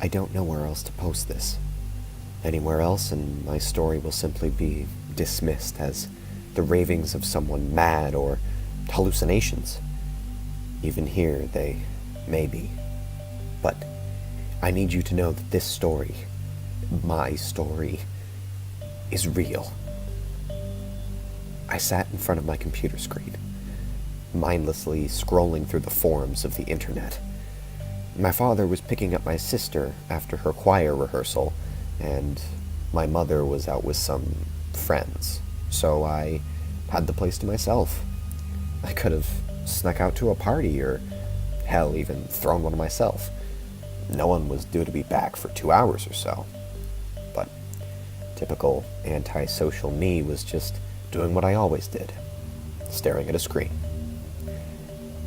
I don't know where else to post this. Anywhere else, and my story will simply be dismissed as the ravings of someone mad or hallucinations. Even here, they may be. But I need you to know that this story, my story, is real. I sat in front of my computer screen, mindlessly scrolling through the forums of the internet. My father was picking up my sister after her choir rehearsal, and my mother was out with some friends, so I had the place to myself. I could have snuck out to a party, or hell, even thrown one myself. No one was due to be back for 2 hours or so. But typical antisocial me was just doing what I always did, staring at a screen.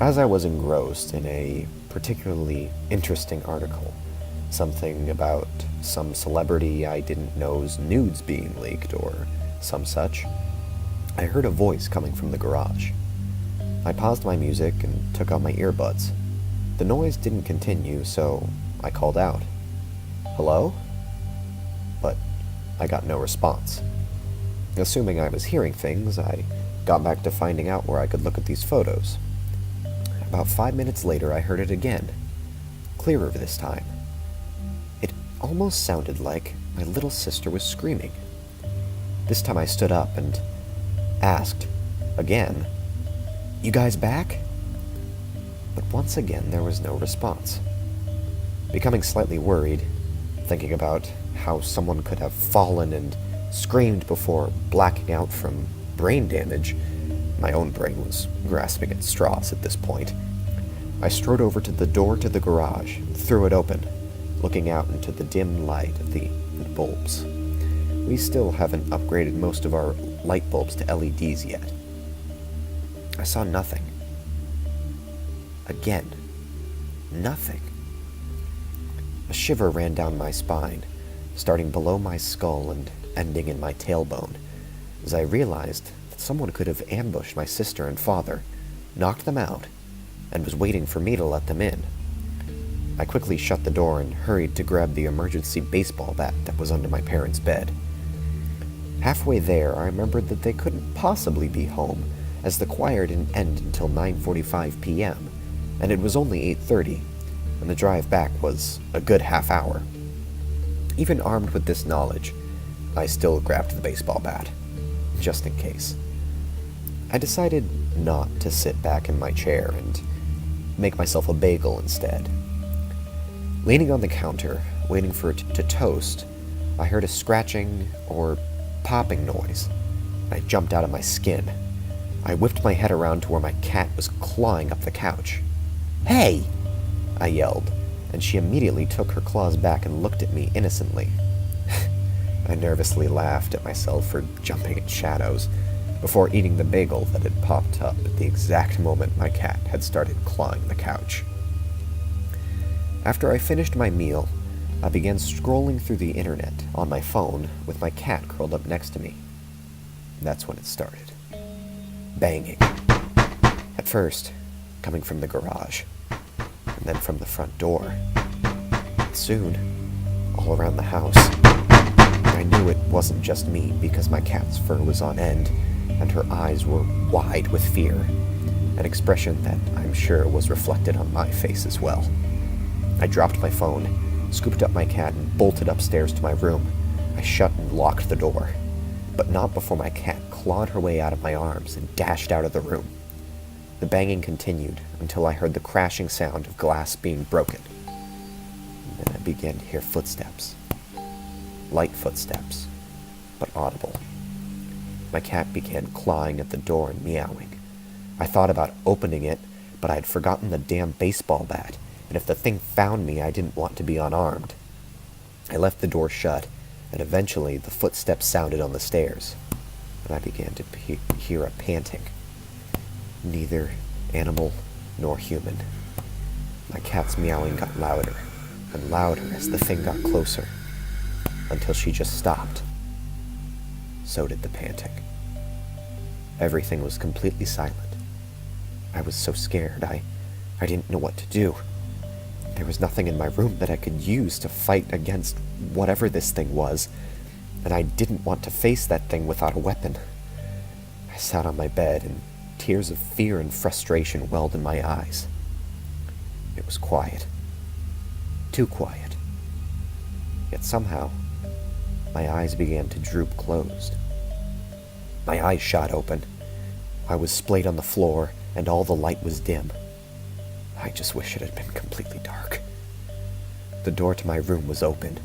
As I was engrossed in a particularly interesting article, something about some celebrity I didn't know's nudes being leaked or some such, I heard a voice coming from the garage. I paused my music and took out my earbuds. The noise didn't continue, so I called out, "Hello?" But I got no response. Assuming I was hearing things, I got back to finding out where I could look at these photos. About 5 minutes later, I heard it again, clearer this time. It almost sounded like my little sister was screaming. This time I stood up and asked, again, "You guys back?" But once again, there was no response. Becoming slightly worried, thinking about how someone could have fallen and screamed before blacking out from brain damage, my own brain was grasping at straws at this point, I strode over to the door to the garage and threw it open, looking out into the dim light of the bulbs. We still haven't upgraded most of our light bulbs to LEDs yet. I saw nothing. Again, nothing. A shiver ran down my spine, starting below my skull and ending in my tailbone, as I realized that someone could have ambushed my sister and father, knocked them out, and was waiting for me to let them in. I quickly shut the door and hurried to grab the emergency baseball bat that was under my parents' bed. Halfway there, I remembered that they couldn't possibly be home, as the choir didn't end until 9:45 p.m., and it was only 8:30, and the drive back was a good half hour. Even armed with this knowledge, I still grabbed the baseball bat, just in case. I decided not to sit back in my chair and make myself a bagel instead. Leaning on the counter, waiting for it to toast, I heard a scratching or popping noise. I jumped out of my skin. I whipped my head around to where my cat was clawing up the couch. "Hey!" I yelled, and she immediately took her claws back and looked at me innocently. I nervously laughed at myself for jumping at shadows, before eating the bagel that had popped up at the exact moment my cat had started clawing the couch. After I finished my meal, I began scrolling through the internet on my phone with my cat curled up next to me. That's when it started. Banging. At first, coming from the garage, and then from the front door. And soon, all around the house. I knew it wasn't just me because my cat's fur was on end, and her eyes were wide with fear, an expression that I'm sure was reflected on my face as well. I dropped my phone, scooped up my cat, and bolted upstairs to my room. I shut and locked the door, but not before my cat clawed her way out of my arms and dashed out of the room. The banging continued until I heard the crashing sound of glass being broken. And then I began to hear footsteps. Light footsteps, but audible. My cat began clawing at the door and meowing. I thought about opening it, but I had forgotten the damn baseball bat, and if the thing found me, I didn't want to be unarmed. I left the door shut, and eventually the footsteps sounded on the stairs, and I began to hear a panting. Neither animal nor human. My cat's meowing got louder and louder as the thing got closer, until she just stopped. So did the panting. Everything was completely silent. I was so scared, I didn't know what to do. There was nothing in my room that I could use to fight against whatever this thing was, and I didn't want to face that thing without a weapon. I sat on my bed, and tears of fear and frustration welled in my eyes. It was quiet. Too quiet. Yet somehow, my eyes began to droop closed. My eyes shot open. I was splayed on the floor, and all the light was dim. I just wish it had been completely dark. The door to my room was open,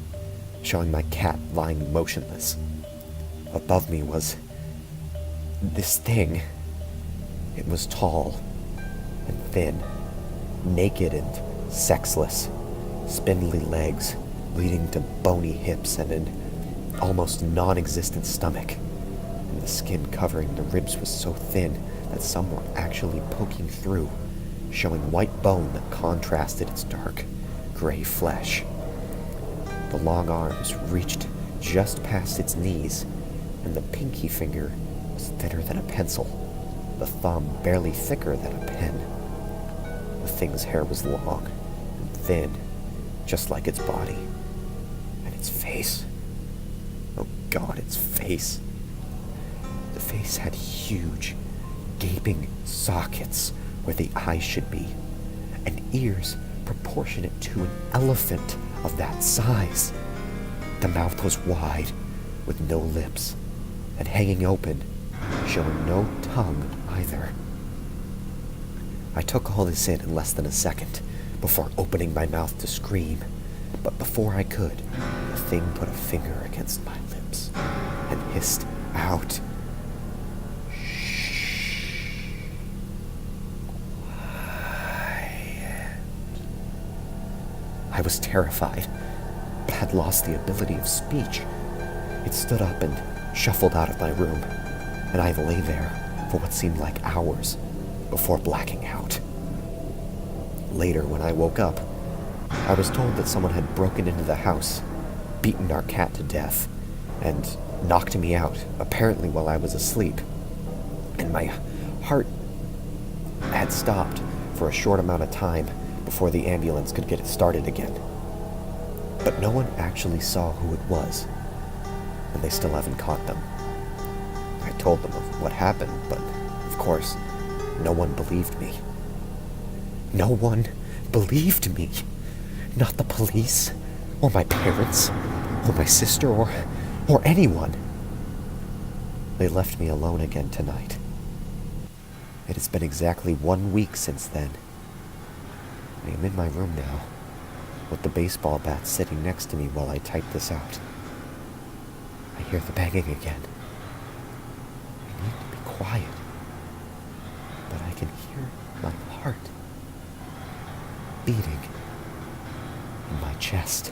showing my cat lying motionless. Above me was this thing. It was tall and thin, naked and sexless, spindly legs leading to bony hips and an almost non-existent stomach. And the skin covering the ribs was so thin that some were actually poking through, showing white bone that contrasted its dark, gray flesh. The long arms reached just past its knees, and the pinky finger was thinner than a pencil, the thumb barely thicker than a pen. The thing's hair was long and thin, just like its body. And its face. Oh God, its face. The face had huge, gaping sockets where the eyes should be, and ears proportionate to an elephant of that size. The mouth was wide, with no lips, and hanging open, showing no tongue either. I took all this in less than a second, before opening my mouth to scream. But before I could, the thing put a finger against my lips, and hissed out, I was terrified, but had lost the ability of speech. It stood up and shuffled out of my room, and I lay there for what seemed like hours before blacking out. Later, when I woke up, I was told that someone had broken into the house, beaten our cat to death, and knocked me out, apparently while I was asleep. And my heart had stopped for a short amount of time before the ambulance could get it started again. But no one actually saw who it was, and they still haven't caught them. I told them of what happened, but, of course, no one believed me. No one believed me. Not the police, or my parents, or my sister, or anyone. They left me alone again tonight. It has been exactly 1 week since then. I am in my room now, with the baseball bat sitting next to me while I type this out. I hear the banging again. I need to be quiet, but I can hear my heart beating in my chest.